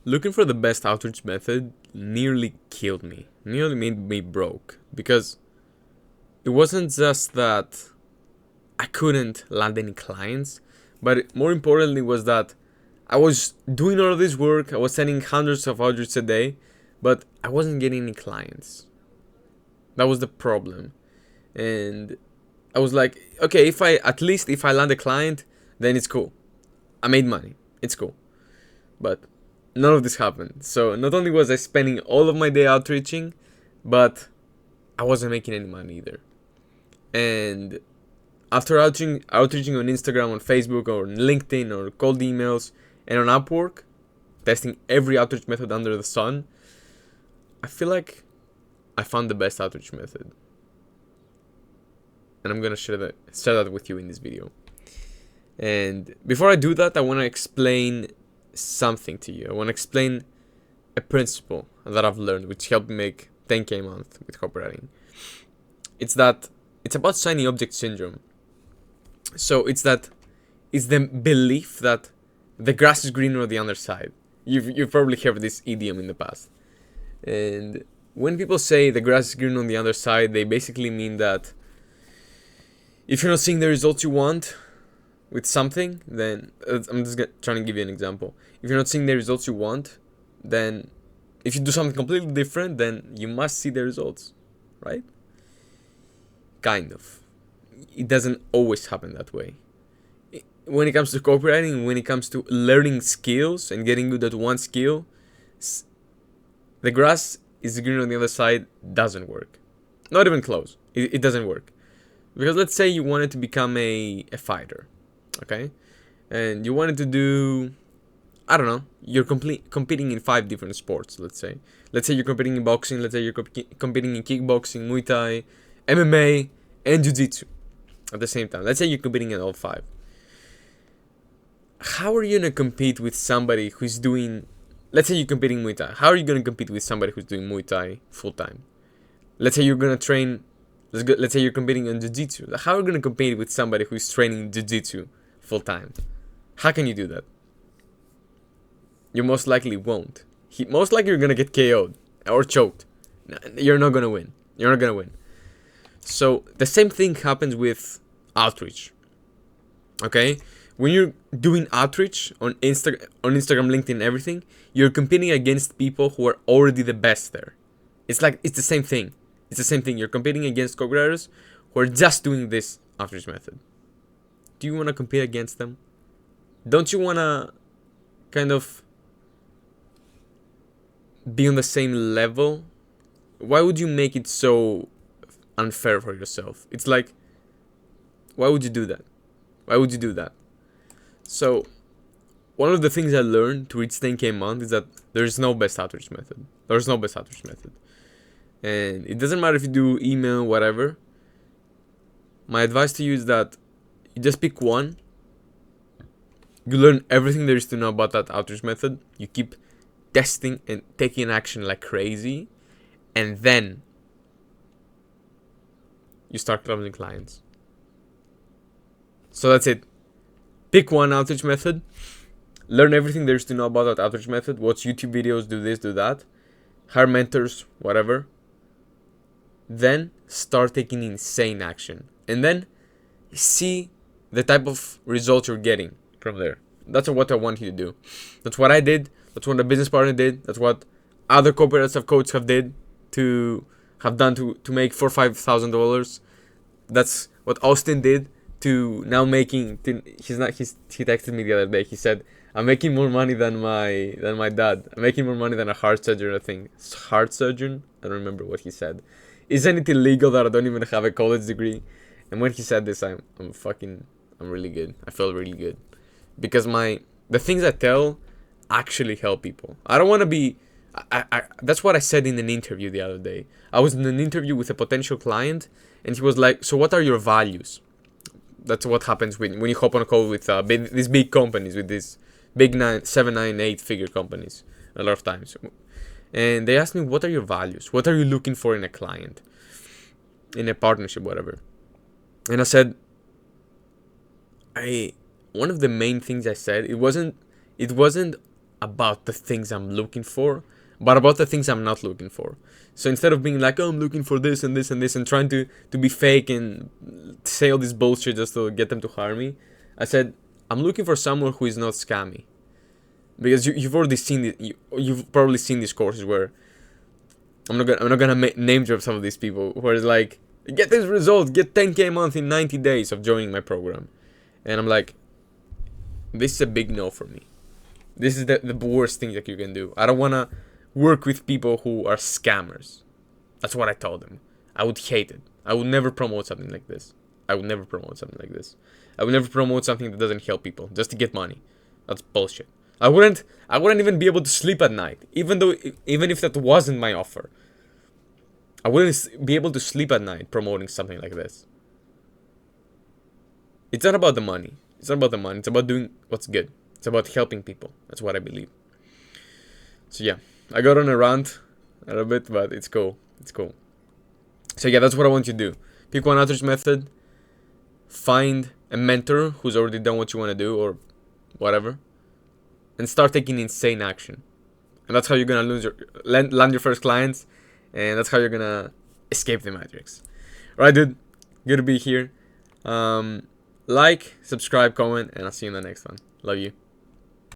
looking for the best outreach method nearly killed me, nearly made me broke, because it wasn't just that I couldn't land any clients, but more importantly was that I was doing all of this work, I was sending hundreds of outreach a day, but I wasn't getting any clients. That was the problem. And I was like, okay, if I land a client, then it's cool. I made money. It's cool. But none of this happened. So not only was I spending all of my day outreaching, but I wasn't making any money either. And after outreaching on Instagram, on Facebook, or on LinkedIn, or cold emails, and on Upwork, testing every outreach method under the sun, I feel like I found the best outreach method. And I'm gonna share that with you in this video. And before I do that, I want to explain something to you. I want to explain a principle that I've learned, which helped me make 10K a month with copywriting. It's about shiny object syndrome. So it's the belief that the grass is greener on the other side. You've probably heard this idiom in the past. And when people say the grass is greener on the other side, they basically mean that if you're not seeing the results you want with something, then I'm just trying to give you an example. If you're not seeing the results you want, then if you do something completely different, then you must see the results, right? Kind of. It doesn't always happen that way. When it comes to copywriting, when it comes to learning skills and getting good at one skill, the grass is greener on the other side doesn't work. Not even close. It doesn't work. Because let's say you wanted to become a fighter, okay? And you wanted to do, I don't know, you're competing in 5 different sports, let's say. Let's say you're competing in boxing, let's say you're competing in kickboxing, Muay Thai, MMA, and Jiu-Jitsu at the same time. Let's say you're competing in all 5. How are you going to compete with somebody who's doing, let's say you're competing Muay Thai. How are you going to compete with somebody who's doing Muay Thai full-time? Let's say you're going to train, let's say you're competing in Jiu-Jitsu. How are you going to compete with somebody who's training Jiu-Jitsu full-time? How can you do that? You most likely won't. Most likely you're going to get KO'd or choked. You're not going to win. You're not going to win. So the same thing happens with outreach. Okay? When you're doing outreach on Instagram, LinkedIn, everything, you're competing against people who are already the best there. It's the same thing. It's the same thing. You're competing against copywriters who are just doing this outreach method. Do you want to compete against them? Don't you want to kind of be on the same level? Why would you make it so unfair for yourself? It's like, why would you do that? Why would you do that? So, one of the things I learned to reach 10K a month is that there's no best outreach method. There's no best outreach method. And it doesn't matter if you do email, whatever. My advice to you is that you just pick one. You learn everything there is to know about that outreach method. You keep testing and taking action like crazy. And then you start closing clients. So that's it. Pick one outreach method. Learn everything there is to know about that outreach method. Watch YouTube videos, do this, do that. Hire mentors, whatever. Then start taking insane action. And then see the type of results you're getting from there. That's what I want you to do. That's what I did. That's what a business partner did. That's what other copywriters I've coached have done to make $4,000 or $5,000. That's what Austin did to now making. He texted me the other day. He said, "I'm making more money than my dad. I'm making more money than a heart surgeon. I think heart surgeon. I don't remember what he said. Isn't it illegal that I don't even have a college degree?" And when he said this, I'm really good. I felt really good because the things I tell actually help people. I don't want to be. That's what I said in an interview the other day. I was in an interview with a potential client, and he was like, "So what are your values?" That's what happens when you hop on a call with these big companies, with these big 7, 9, 8-figure companies a lot of times. And they asked me, "What are your values? What are you looking for in a client, in a partnership, whatever?" And I said, one of the main things I said, it wasn't about the things I'm looking for, but about the things I'm not looking for. So instead of being like, oh, I'm looking for this and this and this, and trying to be fake and say all this bullshit just to get them to hire me, I said, I'm looking for someone who is not scammy. Because you've already seen it, you've probably seen these courses where I'm not gonna name drop some of these people where it's like, get this result, get 10K a month in 90 days of joining my program, and I'm like, this is a big no for me. This is the worst thing that you can do. I don't wanna work with people who are scammers. That's what I told them. I would hate it. I would never promote something like this. I would never promote something like this. I would never promote something that doesn't help people just to get money. That's bullshit. I wouldn't even be able to sleep at night, even if that wasn't my offer. I wouldn't be able to sleep at night promoting something like this. It's not about the money. It's not about the money. It's about doing what's good. It's about helping people. That's what I believe. So yeah, I got on a rant a little bit, but it's cool. It's cool. So yeah, that's what I want you to do. Pick one outreach method. Find a mentor who's already done what you want to do or whatever, and start taking insane action. And that's how you're gonna land your first clients, and that's how you're gonna escape the matrix. Alright, dude, good to be here. Like, subscribe, comment, and I'll see you in the next one. Love you.